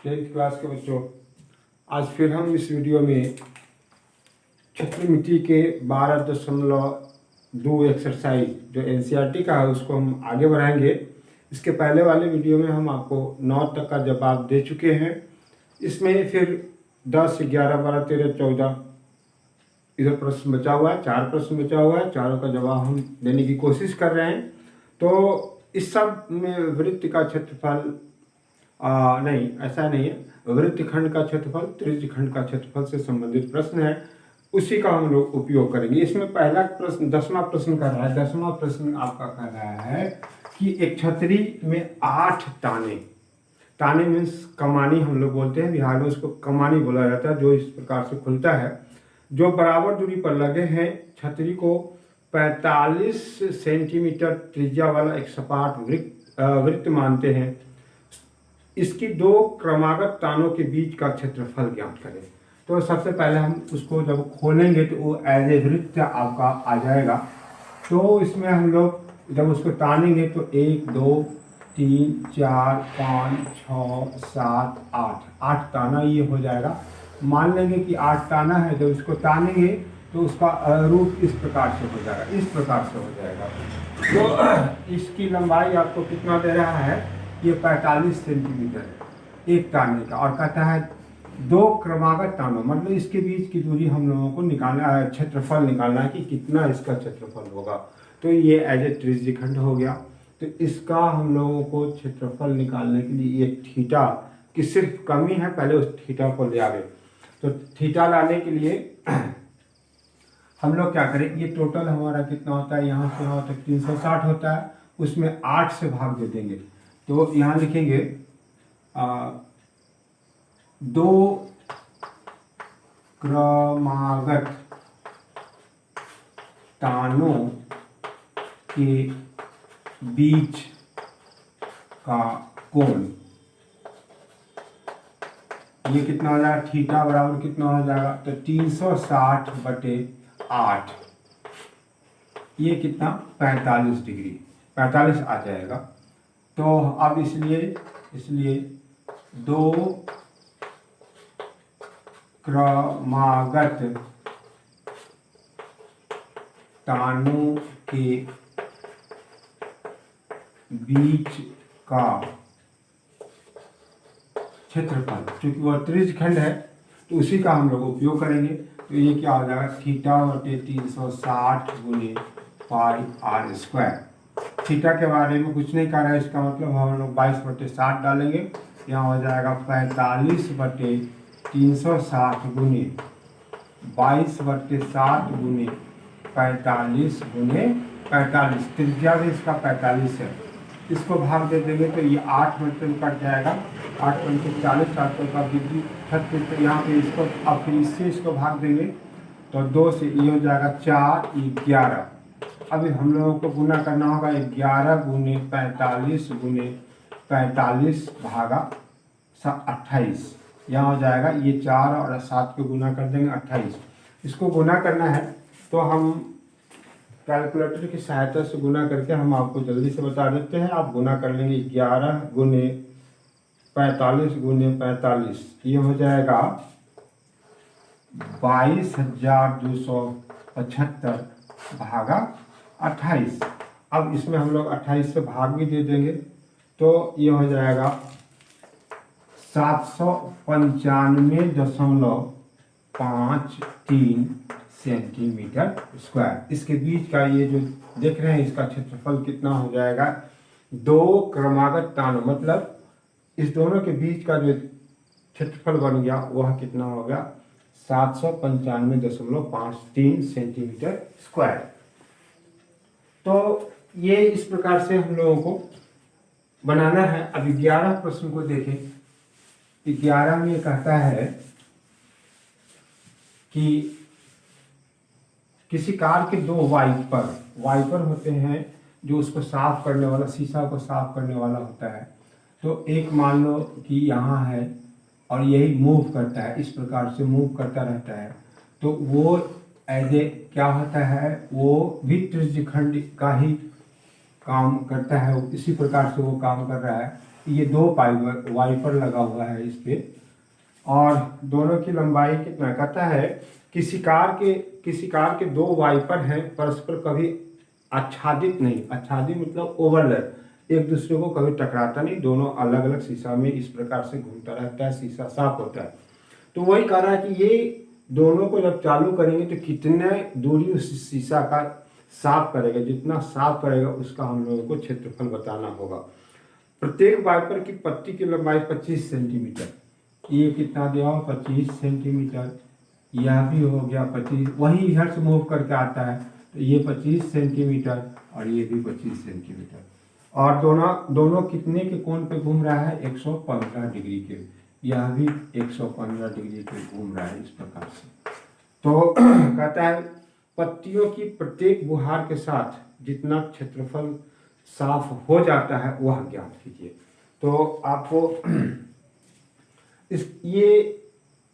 10th class के बच्चों, आज फिर हम इस वीडियो में क्षत्रिमिति के 12.2 एक्सरसाइज जो एनसीईआरटी का है उसको हम आगे बढ़ाएंगे। इसके पहले वाले वीडियो में हम आपको 9 तक का जवाब दे चुके हैं। इसमें फिर 10, 11, 12, 13, 14 इधर प्रश्न बचा हुआ है, 4 प्रश्न बचा हुआ है। चारों का जवाब हम देने की कोशिश कर रहे हैं। तो इस सब में वृत्त का क्षेत्रफल नहीं, ऐसा नहीं है। वृत्तखंड का क्षेत्रफल, त्रिज्यखंड का क्षेत्रफल से संबंधित प्रश्न है, उसी का हम लोग उपयोग करेंगे। इसमें पहला प्रश्न 10वां प्रश्न कर रहा है। 10वां प्रश्न आपका कर रहा है कि एक छतरी में 8 ताने मीन्स कमानी हम लोग बोलते हैं, बिहार में उसको कमानी बोला जाता है, जो इस प्रकार से खुलता है, जो बराबर दूरी पर लगे हैं। छतरी को 45 सेंटीमीटर त्रिज्या वाला एक सपाट वृत्त मानते हैं। इसकी 2 क्रमागत तानों के बीच का क्षेत्रफल ज्ञात करें। तो सबसे पहले हम उसको जब खोलेंगे तो वो एज ए वृत्त आपका आ जाएगा। तो इसमें हम लोग जब उसको तानेंगे तो 1, 2, 3, 4, 5, 6, 7, 8 ताना ये हो जाएगा। मान लेंगे कि 8 ताना है। जब इसको तानेंगे तो उसका रूप इस प्रकार से हो जाएगा, इस प्रकार से हो जाएगा। तो इसकी लंबाई आपको कितना दे रहा है, ये 45 सेंटीमीटर है एक ताने का, और कहता है 2 क्रमागत तानों, मतलब इसके बीच की दूरी हम लोगों को निकालना है, क्षेत्रफल निकालना है कि कितना इसका क्षेत्रफल होगा। तो ये एज ए त्रिज्यखंड हो गया। तो इसका हम लोगों को क्षेत्रफल निकालने के लिए ये थीटा की सिर्फ कमी है, पहले उस थीटा को ले आवे। तो थीटा लाने के लिए हम लोग क्या करें, ये टोटल हमारा कितना होता है, यहाँ से यहाँ तक 360 होता है, उसमें 8 से भाग दे देंगे। तो यहाँ लिखेंगे 2 क्रमागत तानों के बीच का कोण, ये कितना हो जाएगा, थीटा बराबर कितना हो जाएगा, तो 360/8, ये कितना 45 डिग्री, 45 आ जाएगा। तो अब इसलिए 2 क्रमागत तानों के बीच का क्षेत्रफल, क्योंकि वह त्रिज्यखंड है तो उसी का हम लोग उपयोग करेंगे। तो ये क्या हो जाएगा, θ/360 × πr²। थीटा के बारे में कुछ नहीं कह रहा है, इसका मतलब हम लोग 22/7 डालेंगे। यहाँ हो जाएगा 45/360 × 22/7 × 45 × 45, त्रिज्या भी इसका 45 है। इसको भाग दे देंगे तो ये 8 मतलब कट जाएगा, 8 पंचे 40, 7 का डिग्री 36। तो यहाँ पे इसको अब फिर इससे इसको भाग देंगे तो 2 से ये हो जाएगा 4, 11। अभी हम लोगों को गुना करना होगा, 11 × 45 × 45 भागा 28, यहाँ हो जाएगा ये 4 और 7 को गुना कर देंगे 28। इसको गुना करना है तो हम कैलकुलेटर की सहायता से गुना करके हम आपको जल्दी से बता देते हैं। आप गुना कर लेंगे 11 × 45 × 45, ये हो जाएगा 22,275 भागा 28। अब इसमें हम लोग 28 से भाग भी दे देंगे तो ये हो जाएगा 795.53 सेंटीमीटर स्क्वायर। इसके बीच का ये जो देख रहे हैं इसका क्षेत्रफल कितना हो जाएगा, 2 क्रमागत तानों, मतलब इस दोनों के बीच का जो क्षेत्रफल बन गया वह कितना हो गया, 795.53 सेंटीमीटर स्क्वायर। तो ये इस प्रकार से हम लोगों को बनाना है। अब 11 प्रश्न को देखें। 11 में कहता है कि किसी कार के 2 वाइपर होते हैं जो उसको साफ करने वाला, शीशा को साफ करने वाला होता है। तो एक मान लो कि यहाँ है और यही मूव करता है, इस प्रकार से मूव करता रहता है। तो वो एज ए क्या होता है, वो भी त्रिज्यखंड का ही काम करता है, इसी प्रकार से वो काम कर रहा है। ये 2 वाइपर लगा हुआ है इस पे, और दोनों की लंबाई कितना कहता है, किसी कार के 2 वाइपर हैं परस्पर कभी आच्छादित नहीं, आच्छादित मतलब ओवरलैप, एक दूसरे को कभी टकराता नहीं, दोनों अलग अलग शीशा में इस प्रकार से घूमता रहता है, शीशा साफ होता है। तो वही कह रहा है कि ये दोनों को जब चालू करेंगे तो कितने दूरी उस शीशा का साफ करेगा, जितना साफ करेगा उसका हम लोगों को क्षेत्रफल बताना होगा। प्रत्येक वाइपर की पत्ती की लंबाई 25 सेंटीमीटर, ये कितना दिया हो 25 सेंटीमीटर, यह भी हो गया 25, वही इधर से मूव करके आता है तो ये 25 सेंटीमीटर और ये भी 25 सेंटीमीटर, और दोनों कितने के कोण पे घूम रहा है, 115 डिग्री के, यह भी 115 डिग्री पे घूम रहा है इस प्रकार से। तो कहता है पत्तियों की प्रत्येक बुहार के साथ जितना क्षेत्रफल साफ हो जाता है वह ज्ञात कीजिए। तो आपको ये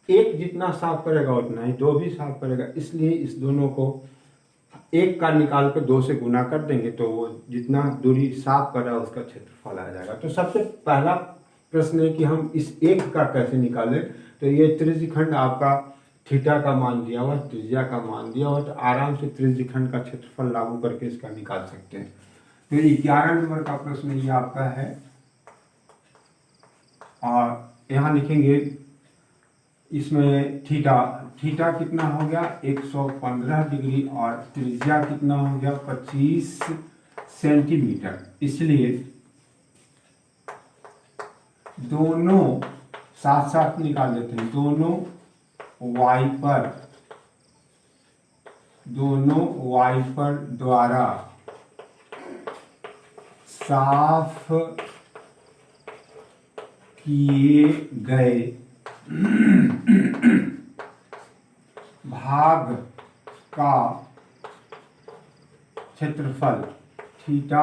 एक जितना साफ करेगा उतना ही 2 भी साफ करेगा, इसलिए इस दोनों को एक का निकाल कर 2 से गुना कर देंगे तो वो जितना दूरी साफ कर रहा है उसका क्षेत्रफल आ जाएगा। तो सबसे पहला प्रश्न है कि हम इस एक का कैसे निकालें। तो ये त्रिज्यखंड आपका थीटा का मान दिया हुआ, त्रिज्या का मान दिया हुआ, तो आराम से त्रिज्यखंड का क्षेत्रफल लागू करके इसका निकाल सकते हैं। तो 11 नंबर का प्रश्न ये आपका है, और यहाँ लिखेंगे इसमें थीटा कितना हो गया 115 डिग्री और त्रिज्या कितना हो गया 25 सेंटीमीटर, इसलिए दोनों साथ साथ निकाल देते हैं। दोनों वाइपर द्वारा साफ किए गए भाग का क्षेत्रफल थीटा,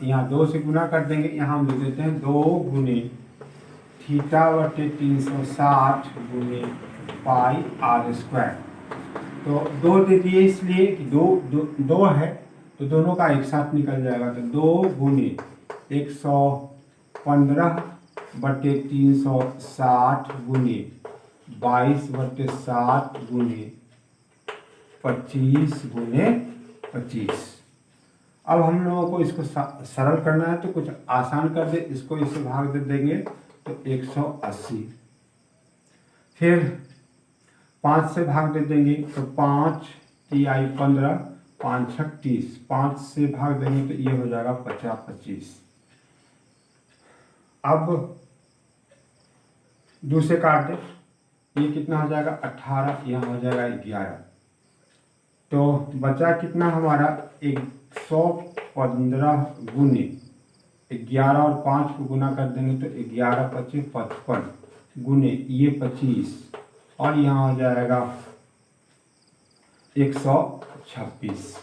यहाँ 2 से गुना कर देंगे, यहाँ हम लिख देते हैं 2 गुने थीटा बटे 360 गुने पाई आर स्क्वायर। तो 2 दे दिए इसलिए कि दो है तो दोनों का एक साथ निकल जाएगा, तो 2 गुने 115 बटे 360 गुने 22 बटे 7 गुने 25 गुने 25। अब हम लोगों को इसको सरल करना है तो कुछ आसान कर दे, इसको इससे भाग दे देंगे तो 180, फिर 5 से भाग दे देंगे तो 5 तिहाई 15, 5 छक 30, 5 से भाग देंगे तो ये हो जाएगा 50 25। अब 2 से काट दे, ये कितना हो जाएगा 18, यहाँ हो जाएगा 11, तो बचा कितना हमारा 115 गुने 11 और 5 को गुना कर देंगे तो 11 25 55 गुने ये 25 और यहाँ हो जाएगा 126।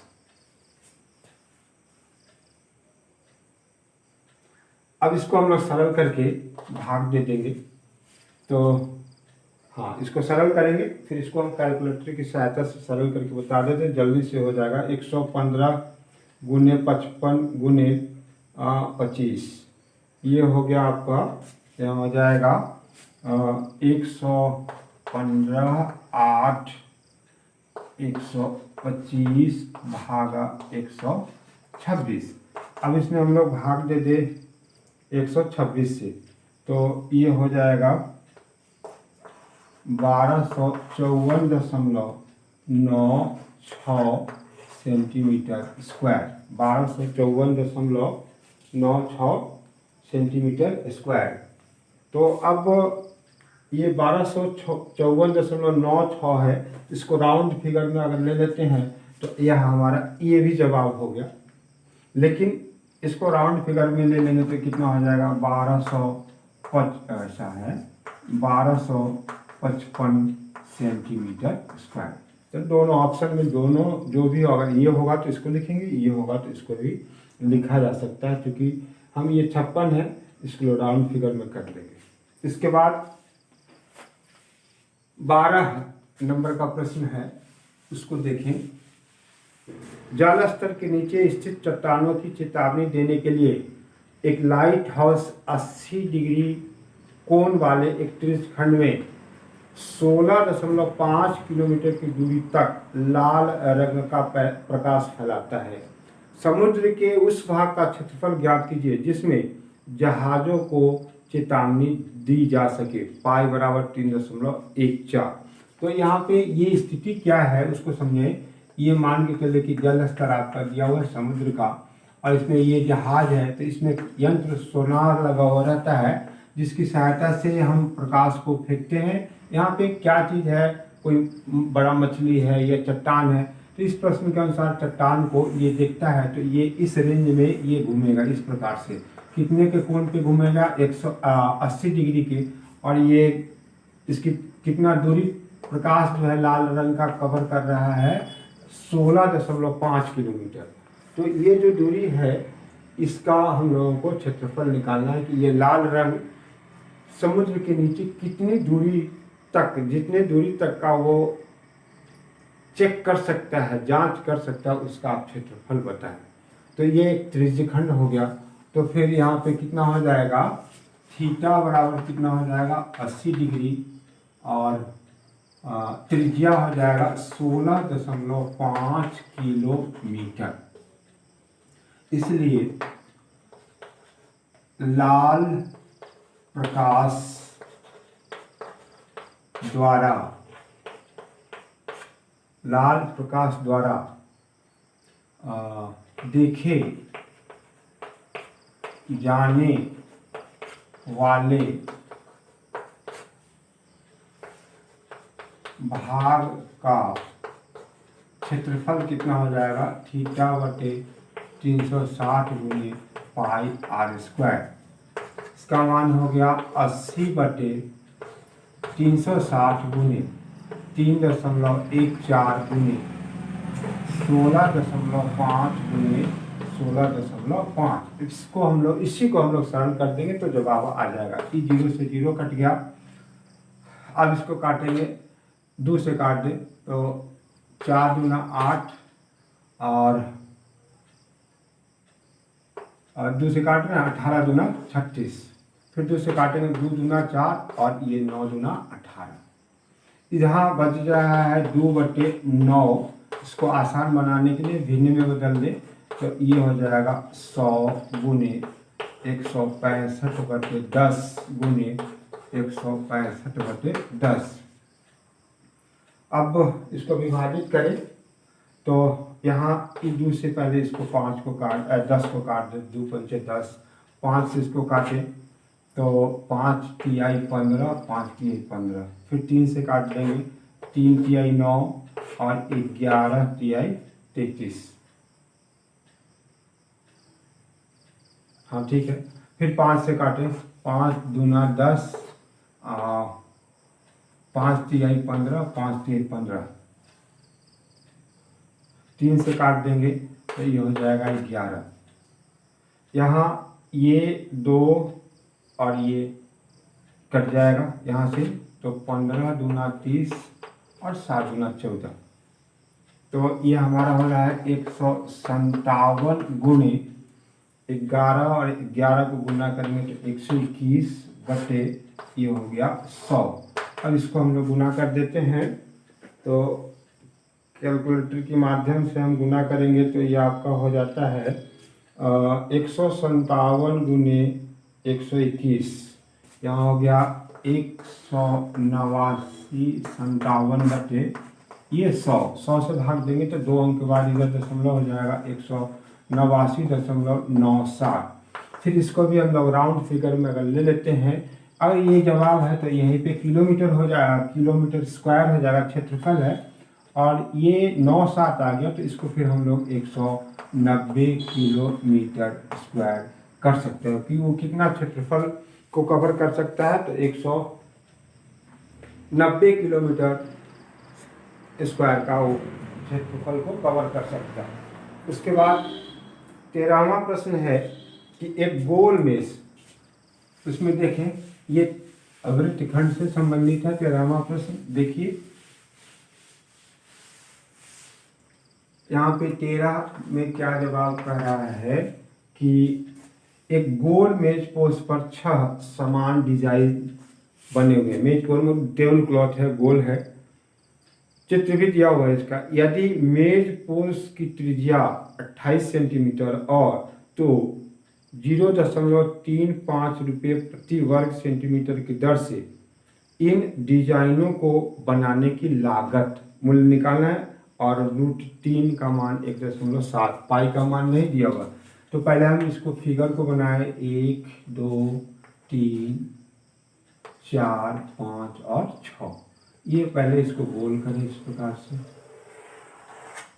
अब इसको हम लोग सरल करके भाग दे देंगे, तो हाँ इसको सरल करेंगे, फिर इसको हम कैलकुलेटर की सहायता से सरल करके बता देते हैं, जल्दी से हो जाएगा। 115 गुने 55 गुने 25, ये हो गया आपका, यहाँ हो जाएगा 115 8 125 भागा 126। अब इसमें हम लोग भाग दे दे 126 से, तो ये हो जाएगा 1254.96 सेंटीमीटर स्क्वायर, 1254.96 सेंटीमीटर स्क्वायर। तो अब ये 1254.96 है, इसको राउंड फिगर में अगर ले लेते हैं तो यह हमारा ये भी जवाब हो गया, लेकिन इसको राउंड फिगर में ले लेंगे तो कितना हो जाएगा 1255 सेंटीमीटर स्क्वायर। तो दोनों ऑप्शन में दोनों जो भी होगा, ये होगा तो इसको लिखेंगे, ये होगा तो इसको भी लिखा जा सकता है, क्योंकि हम ये 56 है इसको राउंड फिगर में कर देंगे। इसके बाद 12 नंबर का प्रश्न है, उसको देखें। जल स्तर के नीचे स्थित चट्टानों की चेतावनी देने के लिए एक लाइट हाउस 80 डिग्री कोण वाले एक त्रिज्यखंड में 16.5 किलोमीटर की दूरी तक लाल रंग का प्रकाश फैलाता है। समुद्र के उस भाग का क्षेत्रफल ज्ञात कीजिए जिसमें जहाजों को चेतावनी दी जा सके। पाई बराबर 3.14। तो यहाँ पे ये स्थिति क्या है उसको समझें। ये मान के चले कि जल स्तर आपका दिया हुआ है समुद्र का, और इसमें ये जहाज है, तो इसमें यंत्र सोनार लगा हुआ रहता है जिसकी सहायता से हम प्रकाश को फेंकते हैं। यहाँ पे क्या चीज़ है, कोई बड़ा मछली है या चट्टान है, तो इस प्रश्न के अनुसार चट्टान को ये देखता है तो ये इस रेंज में ये घूमेगा इस प्रकार से। कितने के कोण पे घूमेगा, 180 डिग्री के, और ये इसकी कितना दूरी प्रकाश जो है लाल रंग का कवर कर रहा है, 16.5 किलोमीटर। तो ये जो दूरी है इसका हम लोगों को क्षेत्रफल निकालना है कि ये लाल रंग समुद्र के नीचे कितनी दूरी तक, जितने दूरी तक का वो चेक कर सकता है, जांच कर सकता है, उसका आप क्षेत्रफल बताएं। तो ये एक त्रिज्यखंड हो गया। तो फिर यहाँ पे कितना हो जाएगा, थीटा बराबर कितना हो जाएगा 80 डिग्री, और त्रिज्या हो जाएगा 16.5 किलोमीटर। इसलिए लाल प्रकाश द्वारा देखे जाने वाले भाग का क्षेत्रफल कितना हो जाएगा, थीटा बटे 360 गुने पाई आर स्क्वायर। इसका मान हो गया 80 बटे 360 गुने 3.14 गुने 16.5 गुने 16.5। इसको हम लोग इसी को हम लोग सरल कर देंगे तो जवाब आ जाएगा कि 0 से 0 कट गया। अब इसको काटेंगे, 2 से काट दे तो 4 दूना 8, और 2 से काट रहे हैं 18 दूना 36, फिर 2 से काटेंगे 2 दूना 4, और ये 9 दूना 18। यहाँ बच रहा है 2 बटे 9। इसको आसान बनाने के लिए भिन्न में बदल दे तो ये हो जाएगा 100 गुने 165 बटे 10 गुने 165 बटे 10। अब इसको विभाजित करें तो यहाँ 2 से पहले इसको 5 को काट 10 को काट दे, 2 पंचे 10, 5 से इसको काटे तो 5 तिहाई 15, 5 तिहाई 15, फिर 3 से काट देंगे, 3 तिहाई 9 और 11 तिहाई 33। हाँ ठीक है, फिर 5 से काटें, 5 दूना 10, 5 तिहाई 15, 5 तिहाई 15, 3 से काट देंगे तो ये हो जाएगा 11। यहाँ ये 2 और ये कट जाएगा यहाँ से, तो 15 दूना 30 और 7 दूना 14। तो ये हमारा हो रहा है 157 गुने 11, और 11 को गुना करेंगे तो 121 बटे ये हो गया 100। अब इसको हम लोग गुना कर देते हैं, तो कैलकुलेटर के माध्यम से हम गुना करेंगे तो ये आपका हो जाता है 157 गुने 121, यहाँ हो गया 189 बटे ये 100 से भाग देंगे तो 2 अंक के बाद इधर दशमलव हो जाएगा 189.97। फिर इसको भी हम लोग राउंड फिगर में अगर ले लेते हैं, अगर ये जवाब है तो यहीं पे किलोमीटर हो जाएगा, किलोमीटर स्क्वायर हो जाएगा, क्षेत्रफल है, और ये 97 आ गया तो इसको फिर हम लोग 190 किलोमीटर स्क्वायर कर सकते हैं कि वो कितना क्षेत्रफल को कवर कर सकता है, तो 190 किलोमीटर स्क्वायर का वो क्षेत्रफल को कवर कर सकता है। उसके बाद 13वां प्रश्न है कि एक गोल मेज, उसमें देखें ये वृत्तखंड से संबंधित है। 13वां प्रश्न देखिए, यहाँ पे 13 में क्या जवाब कह रहा है कि एक गोल मेज पोस्ट पर 6 समान डिजाइन बने हुए हैं। मेज पोस्ट में टेबल क्लॉथ है, गोल है, चित्र भी दिया हुआ है इसका। यदि मेज पोस्ट की त्रिज्या 28 सेंटीमीटर और तो 0.35 रुपये प्रति वर्ग सेंटीमीटर की दर से इन डिजाइनों को बनाने की लागत मूल्य निकालना है। और √3 का मान 1.7, पाई का मान नहीं दिया हुआ। तो पहले हम इसको फिगर को बनाए, 1 2 3 4 5 और 6। ये पहले इसको गोल करें इस प्रकार से,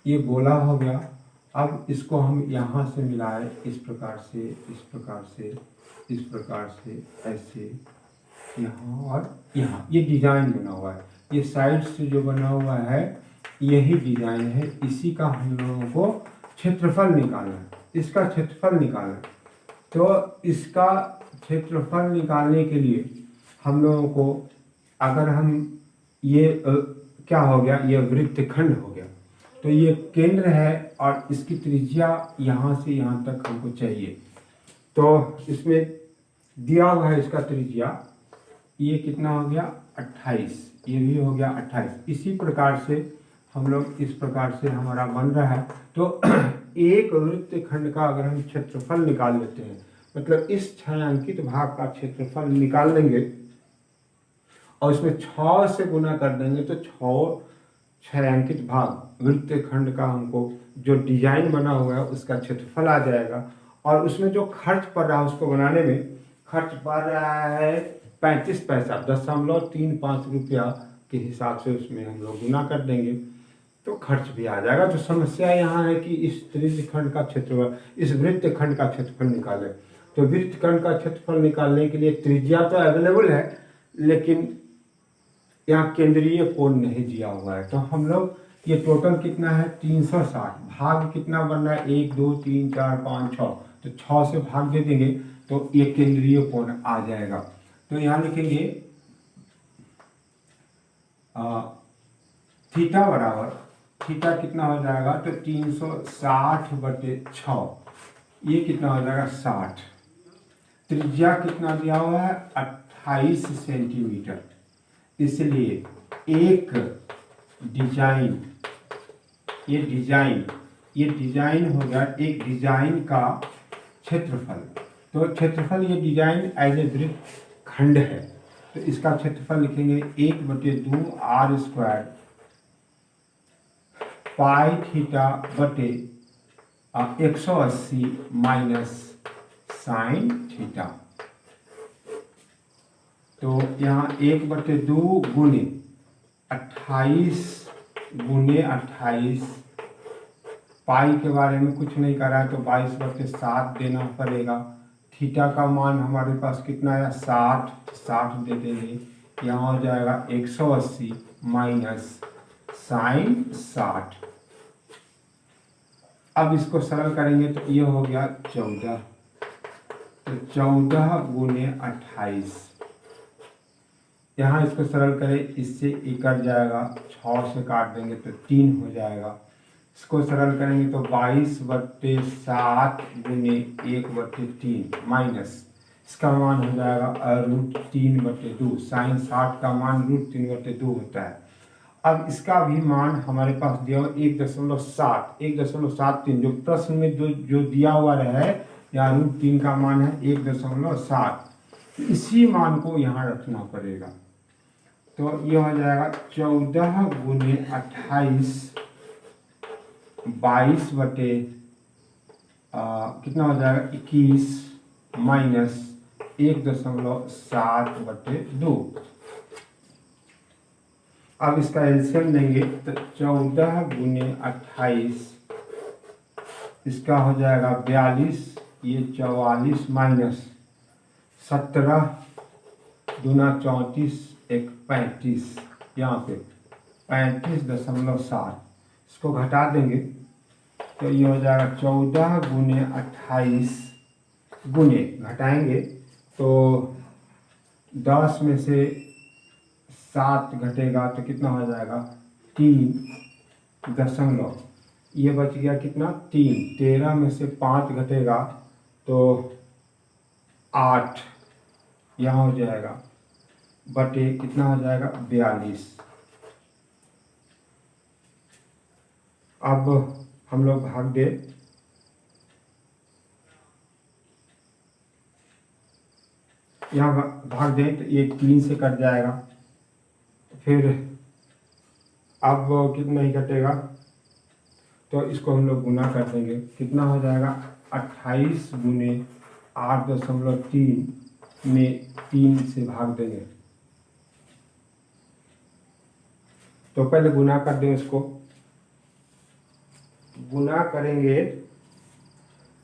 ये गोला हो गया। अब इसको हम यहाँ से मिलाए इस प्रकार से, इस प्रकार से, इस प्रकार से, ऐसे यहाँ और यहाँ। ये डिजाइन बना हुआ है, ये साइड से जो बना हुआ है यही डिजाइन है। इसी का हम लोगों को क्षेत्रफल निकालना है, इसका क्षेत्रफल निकालना है। तो इसका क्षेत्रफल निकालने के लिए हम लोगों को, अगर हम ये क्या हो गया, ये वृत्तखंड हो गया। तो ये केंद्र है और इसकी त्रिज्या यहाँ से यहाँ तक हमको चाहिए। तो इसमें दिया हुआ है इसका त्रिज्या, ये कितना हो गया 28, ये भी हो गया 28। इसी प्रकार से हम लोग, इस प्रकार से हमारा बन रहा है। तो एक वृत्तखंड का अगर हम क्षेत्रफल निकाल लेते हैं, मतलब इस छायांकित भाग का क्षेत्रफल निकाल लेंगे और इसमें 6 से गुना कर देंगे तो 6 छायांकित भाग वृत्तखंड का हमको जो डिजाइन बना हुआ है उसका क्षेत्रफल आ जाएगा। और उसमें जो खर्च पड़ रहा है उसको बनाने में, खर्च पड़ रहा है 35 पैसा, 0.35 रुपया के हिसाब से उसमें हम लोग गुना कर देंगे तो खर्च भी आ जाएगा। तो समस्या यहाँ है कि इस त्रिज्यखंड का क्षेत्रफल, इस वृत्तखंड का क्षेत्रफल निकालें। तो वृत्तखंड का क्षेत्रफल निकालने के लिए त्रिज्या तो अवेलेबल है, लेकिन यहाँ केंद्रीय कोण नहीं दिया हुआ है। तो हम लोग, ये टोटल कितना है 360, भाग कितना बन रहा है 1 2 3 4 5 6, तो 6 से भाग दे देंगे तो ये केंद्रीय कोण आ जाएगा। तो यहाँ लिखेंगे थीटा बराबर, थीटा कितना हो जाएगा तो 360/6, ये कितना हो जाएगा 60। त्रिज्या कितना दिया हुआ है 28 सेंटीमीटर, इसलिए एक डिजाइन, ये डिजाइन हो गया एक डिजाइन का क्षेत्रफल। तो क्षेत्रफल, ये डिजाइन एज ए वृत्तखंड है तो इसका क्षेत्रफल लिखेंगे 1/2 r² पाई थीटा बटे 180 माइनस साइन थीटा। तो यहाँ 1/2 गुने 28 पाई के बारे में कुछ नहीं करा है तो 22/7 देना पड़ेगा। थीटा का मान हमारे पास कितना है 60 दे देंगे, यहाँ हो जाएगा 180 माइनस साइन 60। अब इसको सरल करेंगे तो ये हो गया 14, तो 14 गुने 28। यहाँ इसको सरल करें, इससे ये कट जाएगा, 6 से काट देंगे तो 3 हो जाएगा। इसको सरल करेंगे तो 22/7 गुने 1/3 माइनस, इसका मान हो जाएगा √3/2। साइन 60 का मान √3/2 होता है। अब इसका भी मान हमारे पास दिया हुआ 1.73, जो प्रश्न में जो दिया हुआ है, यहाँ √3 का मान है 1.7, इसी मान को यहाँ रखना पड़ेगा। तो ये हो जाएगा 14 गुने 28 कितना हो जाएगा 21 माइनस 1.7/2। अब इसका एलसीएम लेंगे तो 14 गुने 28, इसका हो जाएगा 42, ये 44 माइनस 17 दूना 34 एक 35, यहाँ पे 35.7, इसको घटा देंगे तो ये हो जाएगा 14 गुने 28 गुने, घटाएंगे तो 10 में से 7 घटेगा तो कितना हो जाएगा 3 ये बच गया कितना 3। 13 में से 5 घटेगा तो 8 यहाँ हो जाएगा बटे कितना हो जाएगा 42। अब हम लोग भाग दे, यहाँ भाग दें तो ये 3 से कट जाएगा, फिर अब कितना ही कटेगा तो इसको हम लोग गुना कर देंगे, कितना हो जाएगा 28 गुने 8.3 में 3 से भाग देंगे। तो पहले गुना कर दें, इसको गुना करेंगे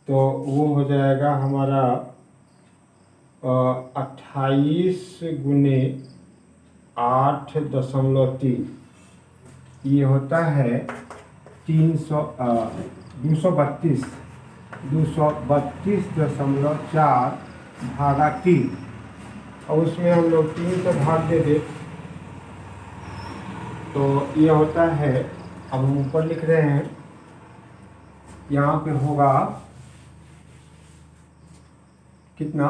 तो वो हो जाएगा हमारा 28 गुने 8.3, ये होता है 232.4 भागा 3, और उसमें हम लोग 3 से भाग दे दे तो ये होता है, अब हम ऊपर लिख रहे हैं, यहाँ पे होगा कितना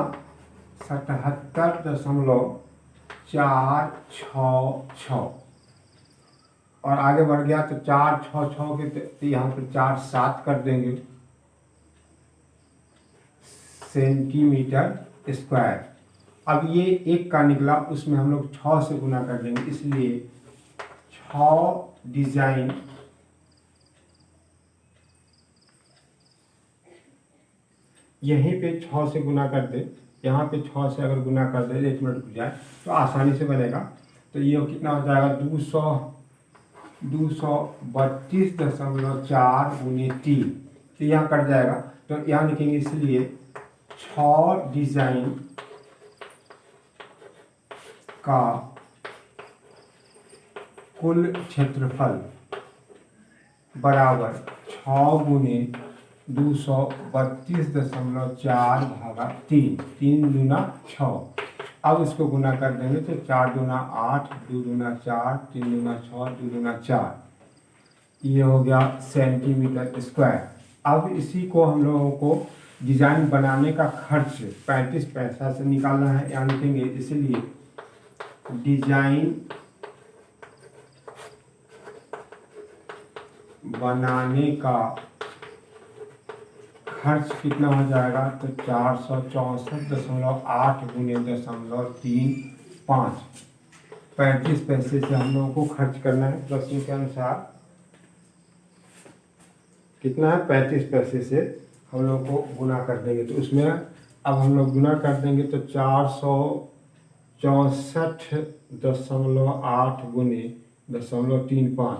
77.466, और आगे बढ़ गया तो 4 6 6 के तो यहाँ पे 4 7 कर देंगे सेंटीमीटर स्क्वायर। अब ये 1 का निकला, उसमें हम लोग 6 से गुना कर देंगे, इसलिए 6 डिजाइन यहीं पे 6 से गुना कर दे, यहाँ पे 6 से अगर गुना कर दे 1 मिनट रुक जाए तो आसानी से बनेगा। तो ये कितना हो जाएगा 232.4 गुने 3, तो यहाँ कट जाएगा, तो यहाँ लिखेंगे, इसलिए 6 डिजाइन का कुल क्षेत्रफल बराबर 6 गुने 232.4 भागा 3, 3 दूना 6। अब इसको गुना कर देंगे तो 4 दूना 8, 2 दूना 4, 3 दूना 6, 2 दूना 4, ये हो गया सेंटीमीटर स्क्वायर। अब इसी को हम लोगों को डिजाइन बनाने का खर्च 35 पैसा से निकालना है, यहाँ लिखेंगे, इसलिए डिजाइन बनाने का खर्च कितना हो जाएगा तो 464.8 गुने 0.35, 35 पैसे से हम लोगों को खर्च करना है। प्रश्न के अनुसार कितना है 35 पैसे से हम लोग को गुना कर देंगे, तो उसमें अब हम लोग गुना कर देंगे तो 464.8 गुने 0.35,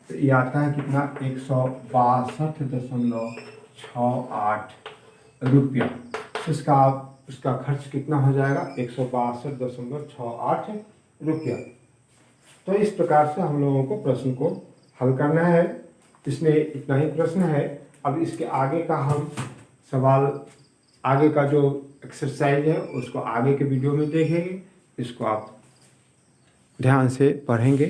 तो ये आता है कितना 162.68 रुपया। उसका खर्च कितना हो जाएगा 162.68 रुपया। तो इस प्रकार से हम लोगों को प्रश्न को हल करना है। इसमें इतना ही प्रश्न है। अब इसके आगे का हम सवाल, आगे का जो एक्सरसाइज है उसको आगे के वीडियो में देखेंगे। इसको आप ध्यान से पढ़ेंगे।